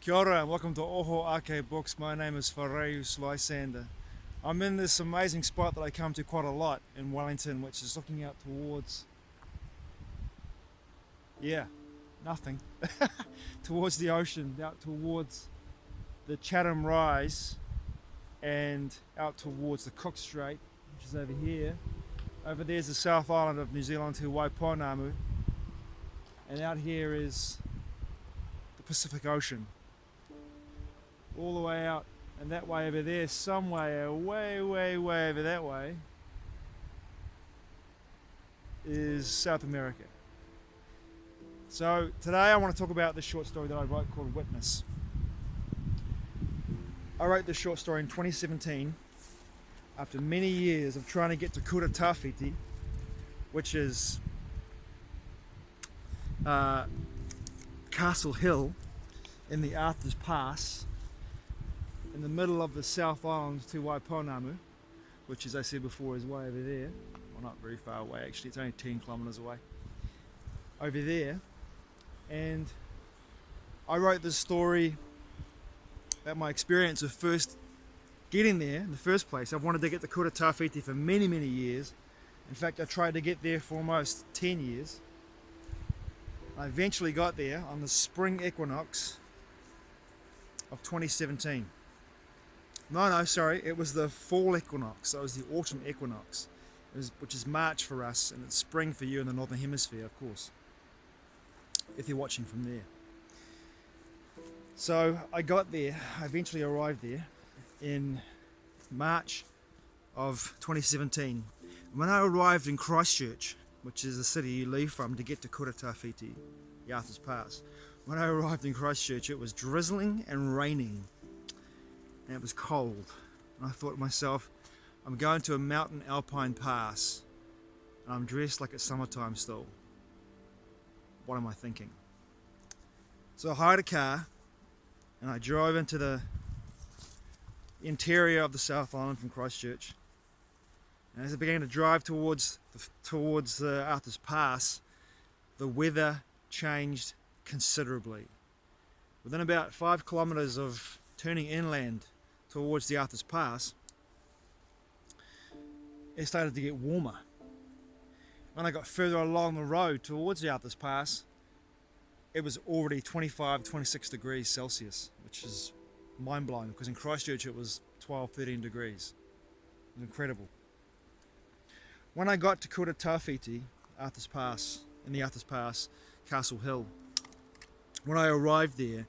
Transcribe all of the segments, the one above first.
Kia ora and welcome to Oho Ake Books. My name is Whareus Lysander. I'm in this amazing spot that I come to quite a lot in Wellington, which is looking out towards, nothing, towards the ocean, out towards the Chatham Rise and out towards the Cook Strait, which is over here. Over there's the South Island of New Zealand to Waiponamu, and out here is the Pacific Ocean. All the way out, and that way over there, somewhere way over that way, is South America. So today I want to talk about this short story that I wrote called Witness. I wrote this short story in 2017 after many years of trying to get to Kura Tawhiti, which is Castle Hill in the Arthur's Pass, in the middle of the South Island to Waiponamu, which, as I said before, is way over there. Well, not very far away actually, it's only 10 kilometers away. Over there. And I wrote this story about my experience of first getting there in the first place. I've wanted to get to Kura Tawhiti for many years. In fact, I tried to get there for almost 10 years. I eventually got there on the spring equinox of 2017. No, sorry, it was the fall equinox. So it was the autumn equinox, which is March for us, and it's spring for you in the Northern Hemisphere, of course, if you're watching from there. So I got there, I eventually arrived there in March of 2017. When I arrived in Christchurch, which is the city you leave from to get to Kura Tawhiti, the Arthur's Pass, when I arrived in Christchurch, it was drizzling and raining. And it was cold, and I thought to myself, I'm going to a mountain alpine pass, and I'm dressed like it's summertime still. What am I thinking? So I hired a car, and I drove into the interior of the South Island from Christchurch. And as I began to drive towards the Arthur's Pass, the weather changed considerably. Within about 5 kilometers of turning inland towards the Arthur's Pass, it started to get warmer. When I got further along the road towards the Arthur's Pass, it was already 25, 26 degrees Celsius, which is mind-blowing because in Christchurch it was 12, 13 degrees. It was incredible. When I got to Kura Tawhiti, Arthur's Pass, in the Arthur's Pass, Castle Hill, when I arrived there,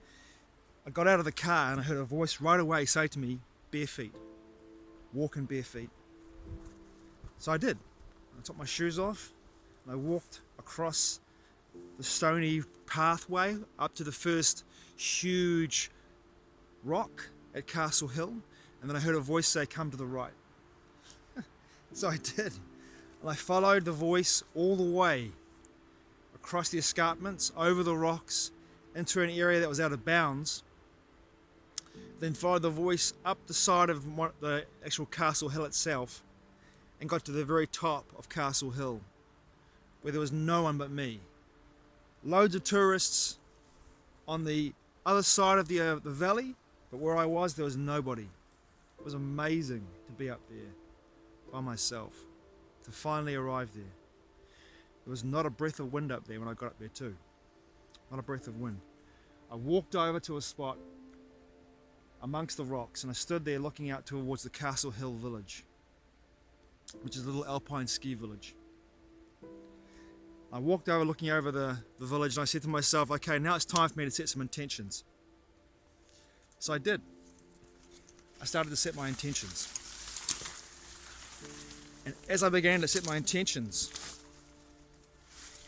I got out of the car and I heard a voice right away say to me, bare feet, walk in bare feet. So I did. I took my shoes off and I walked across the stony pathway up to the first huge rock at Castle Hill, and then I heard a voice say, come to the right. So I did. And I followed the voice all the way across the escarpments, over the rocks, into an area that was out of bounds, then followed the voice up the side of the actual Castle Hill itself and got to the very top of Castle Hill, where there was no one but me. Loads of tourists on the other side of the valley, but where I was, there was nobody. It was amazing to be up there by myself, to finally arrive there. There was not a breath of wind up there when I got up there too. Not a breath of wind. I walked over to a spot amongst the rocks and I stood there looking out towards the Castle Hill village, which is a little alpine ski village. I walked over looking over the village and I said to myself, okay, now it's time for me to set some intentions. So I did. I started to set my intentions. And as I began to set my intentions,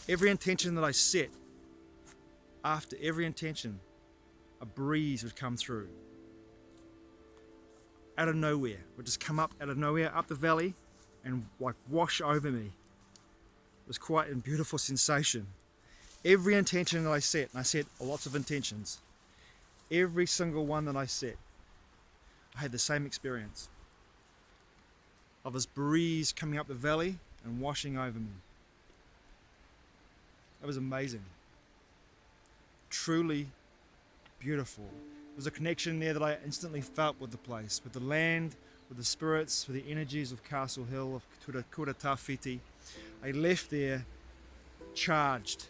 every intention that I set, after every intention, a breeze would come through. Out of nowhere. It would just come up out of nowhere, up the valley, and like wash over me. It was quite a beautiful sensation. Every intention that I set, and I set lots of intentions, every single one that I set, I had the same experience of this breeze coming up the valley and washing over me. It was amazing. Truly beautiful. There was a connection there that I instantly felt with the place, with the land, with the spirits, with the energies of Castle Hill, of Kura Tawhiti. I left there charged.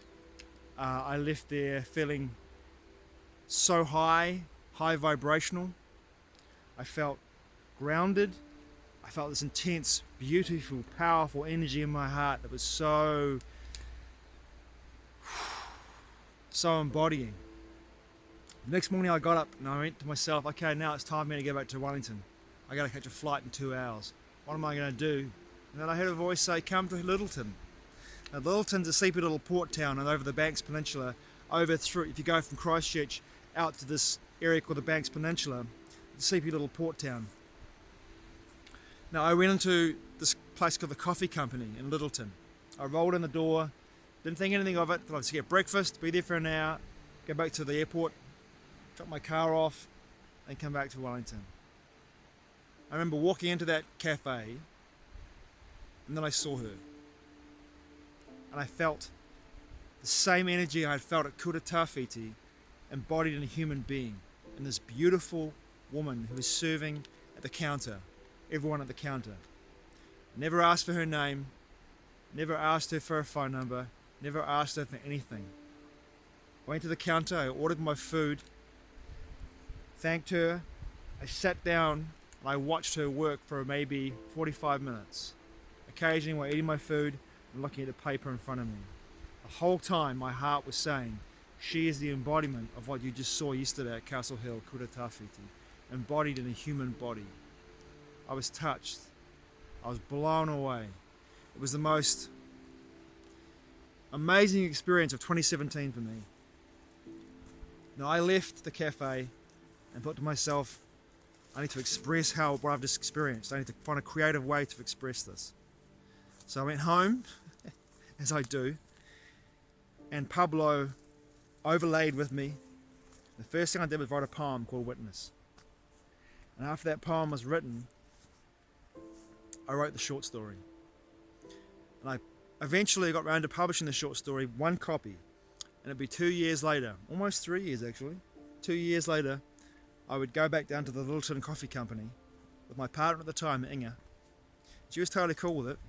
I left there feeling so high vibrational. I felt grounded. I felt this intense, beautiful, powerful energy in my heart that was so embodying. The next morning I got up and I went to myself, okay, now it's time for me to go back to Wellington. I got to catch a flight in 2 hours. What am I going to do? And then I heard a voice say, come to Lyttelton. Now Lyttelton's a sleepy little port town and over the Banks Peninsula, if you go from Christchurch out to this area called the Banks Peninsula, it's a sleepy little port town. Now I went into this place called the Coffee Company in Lyttelton. I rolled in the door, didn't think anything of it, thought I'd just get breakfast, be there for an hour, go back to the airport, drop my car off, and come back to Wellington. I remember walking into that cafe, and then I saw her. And I felt the same energy I had felt at Kura Tawhiti embodied in a human being, in this beautiful woman who was serving at the counter, everyone at the counter. Never asked for her name, never asked her for a phone number, never asked her for anything. I went to the counter, I ordered my food, thanked her, I sat down and I watched her work for maybe 45 minutes. Occasionally while eating my food and looking at the paper in front of me. The whole time my heart was saying, she is the embodiment of what you just saw yesterday at Castle Hill, Kura Tawhiti, embodied in a human body. I was touched. I was blown away. It was the most amazing experience of 2017 for me. Now I left the cafe and thought to myself, I need to express what I've just experienced. I need to find a creative way to express this. So I went home, as I do, and Pablo overlaid with me. The first thing I did was write a poem called Witness. And after that poem was written, I wrote the short story. And I eventually got around to publishing the short story, one copy. And it'd be 2 years later, almost 3 years actually, 2 years later, I would go back down to the Lyttelton Coffee Company with my partner at the time, Inga. She was totally cool with it.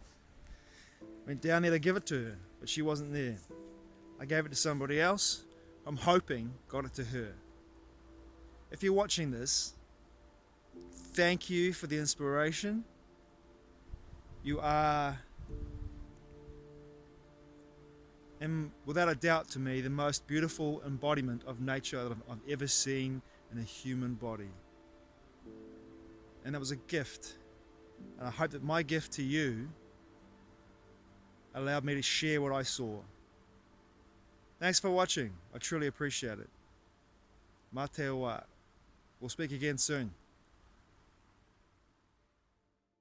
Went down there to give it to her, but she wasn't there. I gave it to somebody else. I'm hoping got it to her. If you're watching this, thank you for the inspiration. You are, and without a doubt to me, the most beautiful embodiment of nature that I've ever seen in a human body. And that was a gift. And I hope that my gift to you allowed me to share what I saw. Thanks for watching. I truly appreciate it. Mā te wā. We'll speak again soon.